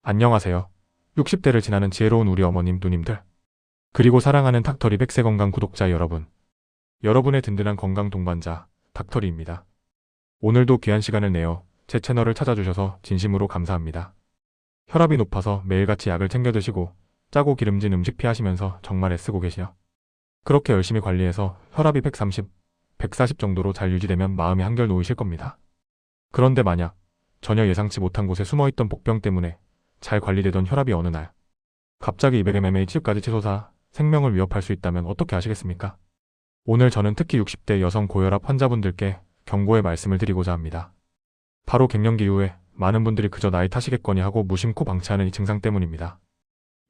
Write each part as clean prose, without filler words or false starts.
안녕하세요. 60대를 지나는 지혜로운 우리 어머님, 누님들. 그리고 사랑하는 닥터리 100세 건강 구독자 여러분. 여러분의 든든한 건강 동반자, 닥터리입니다. 오늘도 귀한 시간을 내어 제 채널을 찾아주셔서 진심으로 감사합니다. 혈압이 높아서 매일같이 약을 챙겨 드시고 짜고 기름진 음식 피하시면서 정말 애쓰고 계시죠? 그렇게 열심히 관리해서 혈압이 130, 140 정도로 잘 유지되면 마음이 한결 놓이실 겁니다. 그런데 만약 전혀 예상치 못한 곳에 숨어있던 복병 때문에 잘 관리되던 혈압이 어느 날 갑자기 200mm까지 치솟아 생명을 위협할 수 있다면 어떻게 하시겠습니까? 오늘 저는 특히 60대 여성 고혈압 환자분들께 경고의 말씀을 드리고자 합니다. 바로 갱년기 이후에 많은 분들이 그저 나이 탓이겠거니 하고 무심코 방치하는 이 증상 때문입니다.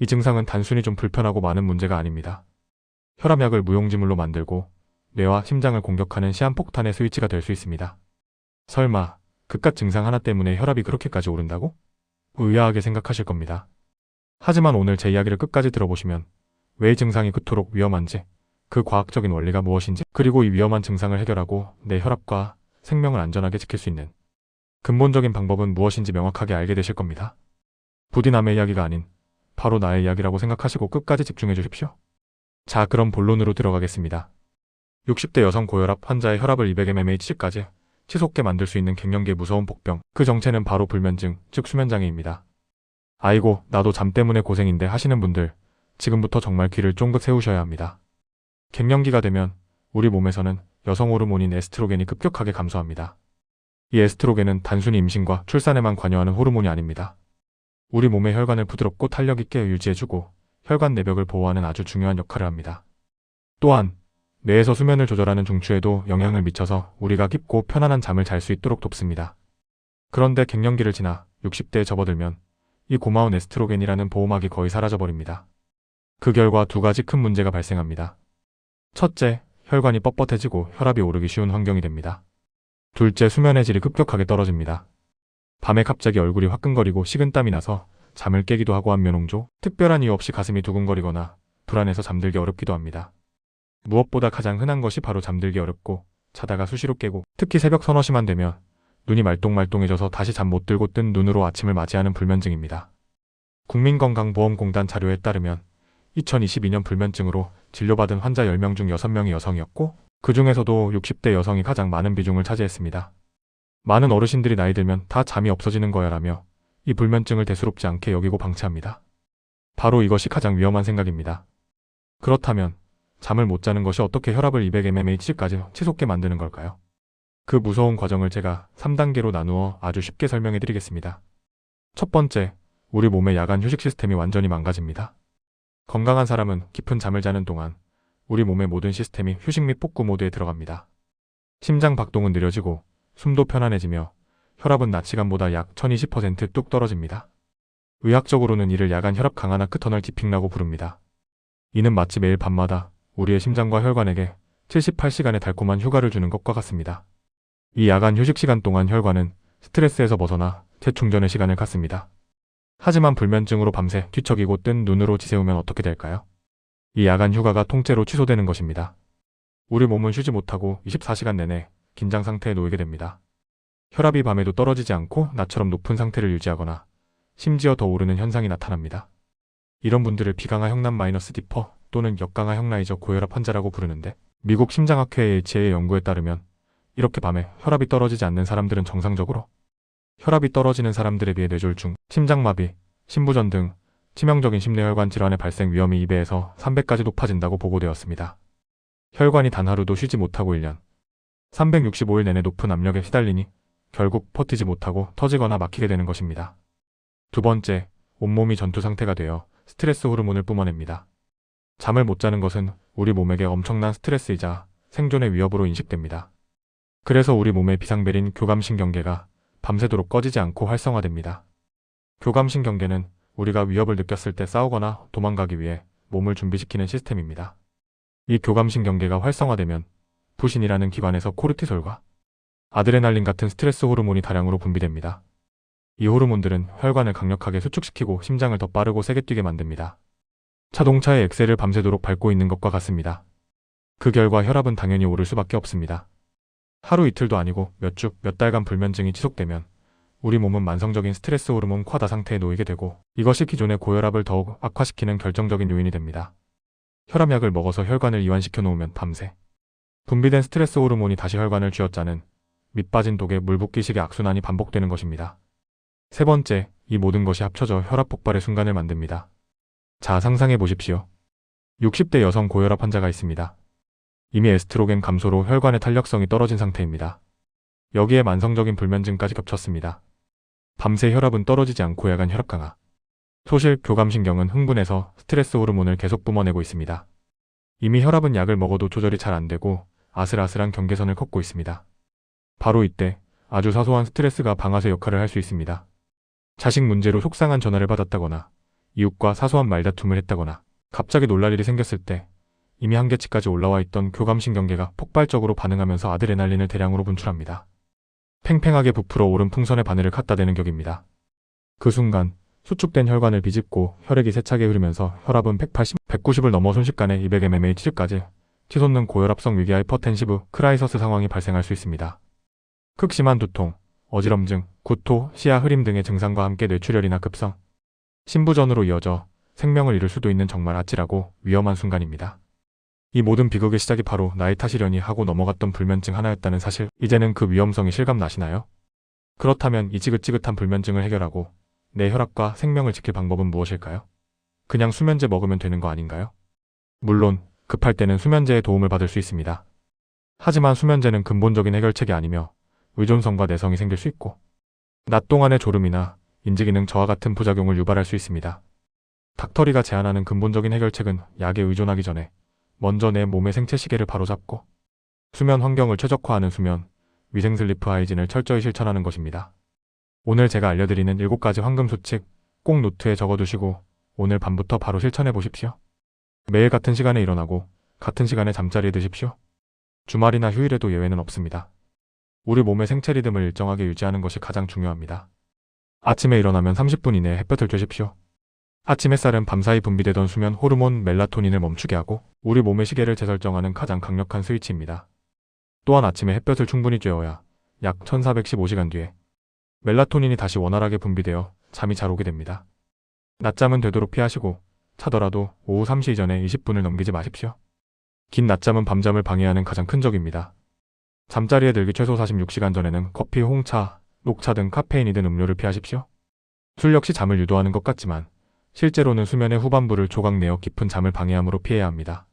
이 증상은 단순히 좀 불편하고 많은 문제가 아닙니다. 혈압약을 무용지물로 만들고 뇌와 심장을 공격하는 시한폭탄의 스위치가 될 수 있습니다. 설마 그깟 증상 하나 때문에 혈압이 그렇게까지 오른다고? 의아하게 생각하실 겁니다. 하지만 오늘 제 이야기를 끝까지 들어보시면 왜 이 증상이 그토록 위험한지, 그 과학적인 원리가 무엇인지, 그리고 이 위험한 증상을 해결하고 내 혈압과 생명을 안전하게 지킬 수 있는 근본적인 방법은 무엇인지 명확하게 알게 되실 겁니다. 부디 남의 이야기가 아닌 바로 나의 이야기라고 생각하시고 끝까지 집중해 주십시오. 자, 그럼 본론으로 들어가겠습니다. 60대 여성 고혈압 환자의 혈압을 200mm까지 치솟게 만들 수 있는 갱년기의 무서운 복병, 그 정체는 바로 불면증, 즉 수면장애입니다. 아이고, 나도 잠 때문에 고생인데 하시는 분들, 지금부터 정말 귀를 쫑긋 세우셔야 합니다. 갱년기가 되면 우리 몸에서는 여성 호르몬인 에스트로겐이 급격하게 감소합니다. 이 에스트로겐은 단순히 임신과 출산에만 관여하는 호르몬이 아닙니다. 우리 몸의 혈관을 부드럽고 탄력 있게 유지해주고 혈관 내벽을 보호하는 아주 중요한 역할을 합니다. 또한 뇌에서 수면을 조절하는 중추에도 영향을 미쳐서 우리가 깊고 편안한 잠을 잘 수 있도록 돕습니다. 그런데 갱년기를 지나 60대에 접어들면 이 고마운 에스트로겐이라는 보호막이 거의 사라져버립니다. 그 결과 두 가지 큰 문제가 발생합니다. 첫째, 혈관이 뻣뻣해지고 혈압이 오르기 쉬운 환경이 됩니다. 둘째, 수면의 질이 급격하게 떨어집니다. 밤에 갑자기 얼굴이 화끈거리고 식은땀이 나서 잠을 깨기도 하고 안면홍조, 특별한 이유 없이 가슴이 두근거리거나 불안해서 잠들기 어렵기도 합니다. 무엇보다 가장 흔한 것이 바로 잠들기 어렵고 자다가 수시로 깨고, 특히 새벽 서너 시만 되면 눈이 말똥말똥해져서 다시 잠 못 들고 뜬 눈으로 아침을 맞이하는 불면증입니다. 국민건강보험공단 자료에 따르면 2022년 불면증으로 진료받은 환자 10명 중 6명이 여성이었고, 그 중에서도 60대 여성이 가장 많은 비중을 차지했습니다. 많은 어르신들이 나이 들면 다 잠이 없어지는 거야 라며 이 불면증을 대수롭지 않게 여기고 방치합니다. 바로 이것이 가장 위험한 생각입니다. 그렇다면 잠을 못 자는 것이 어떻게 혈압을 200mm까지 치솟게 만드는 걸까요? 그 무서운 과정을 제가 3단계로 나누어 아주 쉽게 설명해 드리겠습니다. 첫 번째, 우리 몸의 야간 휴식 시스템이 완전히 망가집니다. 건강한 사람은 깊은 잠을 자는 동안 우리 몸의 모든 시스템이 휴식 및 복구 모드에 들어갑니다. 심장 박동은 느려지고 숨도 편안해지며 혈압은 낮 시간보다 약 1020% 뚝 떨어집니다. 의학적으로는 이를 야간 혈압 강화 나크터널 디핑이라고 부릅니다. 이는 마치 매일 밤마다 우리의 심장과 혈관에게 78시간의 달콤한 휴가를 주는 것과 같습니다. 이 야간 휴식 시간 동안 혈관은 스트레스에서 벗어나 재충전의 시간을 갖습니다. 하지만 불면증으로 밤새 뒤척이고 뜬 눈으로 지새우면 어떻게 될까요? 이 야간 휴가가 통째로 취소되는 것입니다. 우리 몸은 쉬지 못하고 24시간 내내 긴장 상태에 놓이게 됩니다. 혈압이 밤에도 떨어지지 않고 낮처럼 높은 상태를 유지하거나 심지어 더 오르는 현상이 나타납니다. 이런 분들을 비강하 형남 마이너스 디퍼 또는 역강하 형라이저 고혈압 환자라고 부르는데, 미국 심장학회 HA의 연구에 따르면 이렇게 밤에 혈압이 떨어지지 않는 사람들은 정상적으로 혈압이 떨어지는 사람들에 비해 뇌졸중, 심장마비, 심부전 등 치명적인 심뇌혈관 질환의 발생 위험이 2배에서 3배까지 높아진다고 보고되었습니다. 혈관이 단 하루도 쉬지 못하고 1년 365일 내내 높은 압력에 시달리니 결국 버티지 못하고 터지거나 막히게 되는 것입니다. 두 번째, 온몸이 전투 상태가 되어 스트레스 호르몬을 뿜어냅니다. 잠을 못 자는 것은 우리 몸에게 엄청난 스트레스이자 생존의 위협으로 인식됩니다. 그래서 우리 몸의 비상벨인 교감신경계가 밤새도록 꺼지지 않고 활성화됩니다. 교감신경계는 우리가 위협을 느꼈을 때 싸우거나 도망가기 위해 몸을 준비시키는 시스템입니다. 이 교감신경계가 활성화되면 부신이라는 기관에서 코르티솔과 아드레날린 같은 스트레스 호르몬이 다량으로 분비됩니다. 이 호르몬들은 혈관을 강력하게 수축시키고 심장을 더 빠르고 세게 뛰게 만듭니다. 자동차의 엑셀을 밤새도록 밟고 있는 것과 같습니다. 그 결과 혈압은 당연히 오를 수밖에 없습니다. 하루 이틀도 아니고 몇 주, 몇 달간 불면증이 지속되면 우리 몸은 만성적인 스트레스 호르몬 과다 상태에 놓이게 되고 이것이 기존의 고혈압을 더욱 악화시키는 결정적인 요인이 됩니다. 혈압약을 먹어서 혈관을 이완시켜 놓으면 밤새 분비된 스트레스 호르몬이 다시 혈관을 쥐어짜는 밑 빠진 독에 물 붓기식의 악순환이 반복되는 것입니다. 세 번째, 이 모든 것이 합쳐져 혈압 폭발의 순간을 만듭니다. 자, 상상해 보십시오. 60대 여성 고혈압 환자가 있습니다. 이미 에스트로겐 감소로 혈관의 탄력성이 떨어진 상태입니다. 여기에 만성적인 불면증까지 겹쳤습니다. 밤새 혈압은 떨어지지 않고 야간 혈압 강화. 소실 교감신경은 흥분해서 스트레스 호르몬을 계속 뿜어내고 있습니다. 이미 혈압은 약을 먹어도 조절이 잘 안 되고 아슬아슬한 경계선을 걷고 있습니다. 바로 이때 아주 사소한 스트레스가 방아쇠 역할을 할 수 있습니다. 자식 문제로 속상한 전화를 받았다거나 이웃과 사소한 말다툼을 했다거나 갑자기 놀랄 일이 생겼을 때 이미 한계치까지 올라와 있던 교감신경계가 폭발적으로 반응하면서 아드레날린을 대량으로 분출합니다. 팽팽하게 부풀어 오른 풍선에 바늘을 갖다 대는 격입니다. 그 순간 수축된 혈관을 비집고 혈액이 세차게 흐르면서 혈압은 180, 190을 넘어 순식간에 200mm까지 치솟는 고혈압성 위기 하이퍼텐시브 크라이서스 상황이 발생할 수 있습니다. 극심한 두통, 어지럼증, 구토, 시야 흐림 등의 증상과 함께 뇌출혈이나 급성, 심부전으로 이어져 생명을 잃을 수도 있는 정말 아찔하고 위험한 순간입니다. 이 모든 비극의 시작이 바로 나의 탓이려니 하고 넘어갔던 불면증 하나였다는 사실, 이제는 그 위험성이 실감나시나요? 그렇다면 이 지긋지긋한 불면증을 해결하고 내 혈압과 생명을 지킬 방법은 무엇일까요? 그냥 수면제 먹으면 되는 거 아닌가요? 물론 급할 때는 수면제의 도움을 받을 수 있습니다. 하지만 수면제는 근본적인 해결책이 아니며 의존성과 내성이 생길 수 있고 낮 동안의 졸음이나 인지기능 저하 같은 부작용을 유발할 수 있습니다. 닥터리가 제안하는 근본적인 해결책은 약에 의존하기 전에 먼저 내 몸의 생체 시계를 바로잡고 수면 환경을 최적화하는 수면, 위생 슬리프 하이진을 철저히 실천하는 것입니다. 오늘 제가 알려드리는 7가지 황금 수칙 꼭 노트에 적어두시고 오늘 밤부터 바로 실천해 보십시오. 매일 같은 시간에 일어나고 같은 시간에 잠자리에 드십시오. 주말이나 휴일에도 예외는 없습니다. 우리 몸의 생체 리듬을 일정하게 유지하는 것이 가장 중요합니다. 아침에 일어나면 30분 이내에 햇볕을 쬐십시오. 아침 햇살은 밤사이 분비되던 수면 호르몬 멜라토닌을 멈추게 하고 우리 몸의 시계를 재설정하는 가장 강력한 스위치입니다. 또한 아침에 햇볕을 충분히 쬐어야 약 1415시간 뒤에 멜라토닌이 다시 원활하게 분비되어 잠이 잘 오게 됩니다. 낮잠은 되도록 피하시고 차더라도 오후 3시 이전에 20분을 넘기지 마십시오. 긴 낮잠은 밤잠을 방해하는 가장 큰 적입니다. 잠자리에 들기 최소 46시간 전에는 커피, 홍차, 녹차 등 카페인이 든 음료를 피하십시오. 술 역시 잠을 유도하는 것 같지만 실제로는 수면의 후반부를 조각내어 깊은 잠을 방해함으로 피해야 합니다.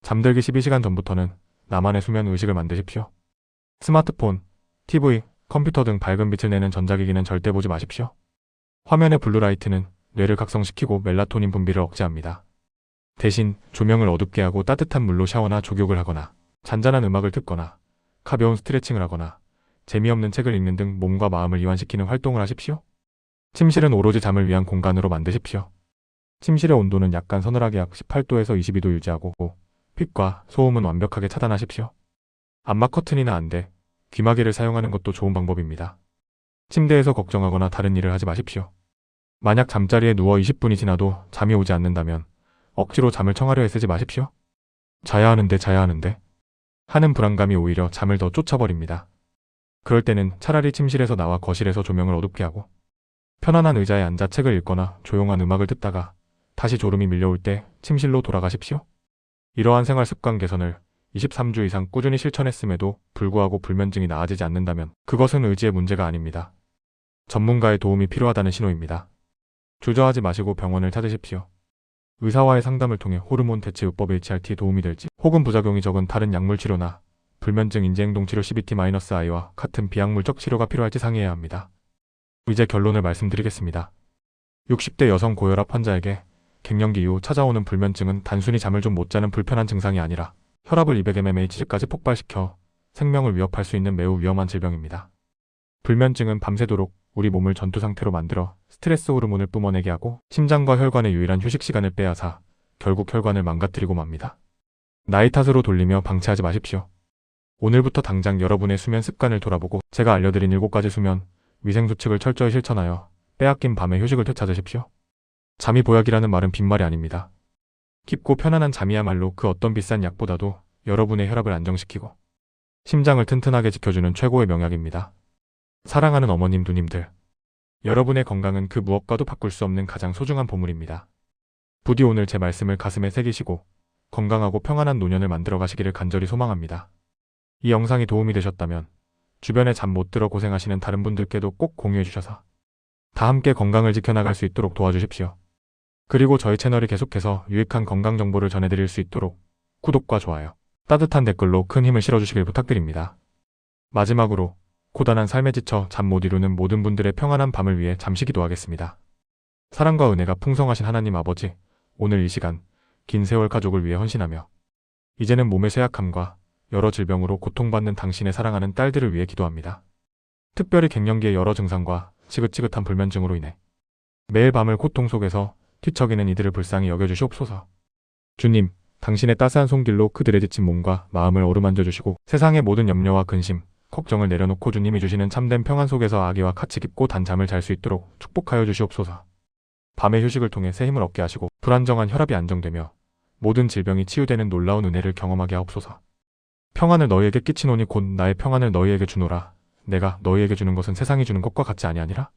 잠들기 12시간 전부터는 나만의 수면 의식을 만드십시오. 스마트폰, TV, 컴퓨터 등 밝은 빛을 내는 전자기기는 절대 보지 마십시오. 화면의 블루라이트는 뇌를 각성시키고 멜라토닌 분비를 억제합니다. 대신 조명을 어둡게 하고 따뜻한 물로 샤워나 족욕을 하거나 잔잔한 음악을 듣거나 가벼운 스트레칭을 하거나 재미없는 책을 읽는 등 몸과 마음을 이완시키는 활동을 하십시오. 침실은 오로지 잠을 위한 공간으로 만드십시오. 침실의 온도는 약간 서늘하게 약 18도에서 22도 유지하고 빛과 소음은 완벽하게 차단하십시오. 암막 커튼이나 안대, 귀마개를 사용하는 것도 좋은 방법입니다. 침대에서 걱정하거나 다른 일을 하지 마십시오. 만약 잠자리에 누워 20분이 지나도 잠이 오지 않는다면 억지로 잠을 청하려 애쓰지 마십시오. 자야 하는데 하는 불안감이 오히려 잠을 더 쫓아버립니다. 그럴 때는 차라리 침실에서 나와 거실에서 조명을 어둡게 하고 편안한 의자에 앉아 책을 읽거나 조용한 음악을 듣다가 다시 졸음이 밀려올 때 침실로 돌아가십시오. 이러한 생활 습관 개선을 23주 이상 꾸준히 실천했음에도 불구하고 불면증이 나아지지 않는다면 그것은 의지의 문제가 아닙니다. 전문가의 도움이 필요하다는 신호입니다. 주저하지 마시고 병원을 찾으십시오. 의사와의 상담을 통해 호르몬 대체 요법 HRT에 도움이 될지 혹은 부작용이 적은 다른 약물 치료나 불면증 인지행동치료 CBT-I와 같은 비약물적 치료가 필요할지 상의해야 합니다. 이제 결론을 말씀드리겠습니다. 60대 여성 고혈압 환자에게 갱년기 이후 찾아오는 불면증은 단순히 잠을 좀 못 자는 불편한 증상이 아니라 혈압을 200mm까지 폭발시켜 생명을 위협할 수 있는 매우 위험한 질병입니다. 불면증은 밤새도록 우리 몸을 전투 상태로 만들어 스트레스 호르몬을 뿜어내게 하고 심장과 혈관의 유일한 휴식 시간을 빼앗아 결국 혈관을 망가뜨리고 맙니다. 나이 탓으로 돌리며 방치하지 마십시오. 오늘부터 당장 여러분의 수면 습관을 돌아보고 제가 알려드린 7가지 수면, 위생 수칙을 철저히 실천하여 빼앗긴 밤의 휴식을 되찾으십시오. 잠이 보약이라는 말은 빈말이 아닙니다. 깊고 편안한 잠이야말로 그 어떤 비싼 약보다도 여러분의 혈압을 안정시키고 심장을 튼튼하게 지켜주는 최고의 명약입니다. 사랑하는 어머님, 누님들, 여러분의 건강은 그 무엇과도 바꿀 수 없는 가장 소중한 보물입니다. 부디 오늘 제 말씀을 가슴에 새기시고 건강하고 평안한 노년을 만들어 가시기를 간절히 소망합니다. 이 영상이 도움이 되셨다면 주변에 잠 못 들어 고생하시는 다른 분들께도 꼭 공유해 주셔서 다 함께 건강을 지켜나갈 수 있도록 도와주십시오. 그리고 저희 채널이 계속해서 유익한 건강 정보를 전해드릴 수 있도록 구독과 좋아요, 따뜻한 댓글로 큰 힘을 실어주시길 부탁드립니다. 마지막으로 고단한 삶에 지쳐 잠 못 이루는 모든 분들의 평안한 밤을 위해 잠시 기도하겠습니다. 사랑과 은혜가 풍성하신 하나님 아버지, 오늘 이 시간 긴 세월 가족을 위해 헌신하며 이제는 몸의 쇠약함과 여러 질병으로 고통받는 당신의 사랑하는 딸들을 위해 기도합니다. 특별히 갱년기의 여러 증상과 지긋지긋한 불면증으로 인해 매일 밤을 고통 속에서 뒤척이는 이들을 불쌍히 여겨주시옵소서. 주님, 당신의 따스한 손길로 그들의 지친 몸과 마음을 어루만져 주시고 세상의 모든 염려와 근심, 걱정을 내려놓고 주님이 주시는 참된 평안 속에서 아기와 같이 깊고 단잠을 잘 수 있도록 축복하여 주시옵소서. 밤의 휴식을 통해 새 힘을 얻게 하시고 불안정한 혈압이 안정되며 모든 질병이 치유되는 놀라운 은혜를 경험하게 하옵소서. 평안을 너희에게 끼치노니 곧 나의 평안을 너희에게 주노라. 내가 너희에게 주는 것은 세상이 주는 것과 같지 아니하니라.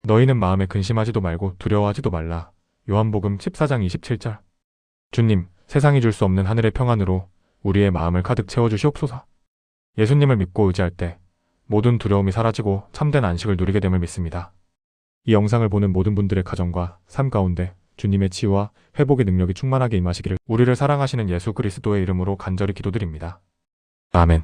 너희는 마음에 근심하지도 말고 두려워하지도 말라. 요한복음 14장 27절. 주님, 세상이 줄 수 없는 하늘의 평안으로 우리의 마음을 가득 채워주시옵소서. 예수님을 믿고 의지할 때 모든 두려움이 사라지고 참된 안식을 누리게 됨을 믿습니다. 이 영상을 보는 모든 분들의 가정과 삶 가운데 주님의 치유와 회복의 능력이 충만하게 임하시기를 우리를 사랑하시는 예수 그리스도의 이름으로 간절히 기도드립니다. 아멘.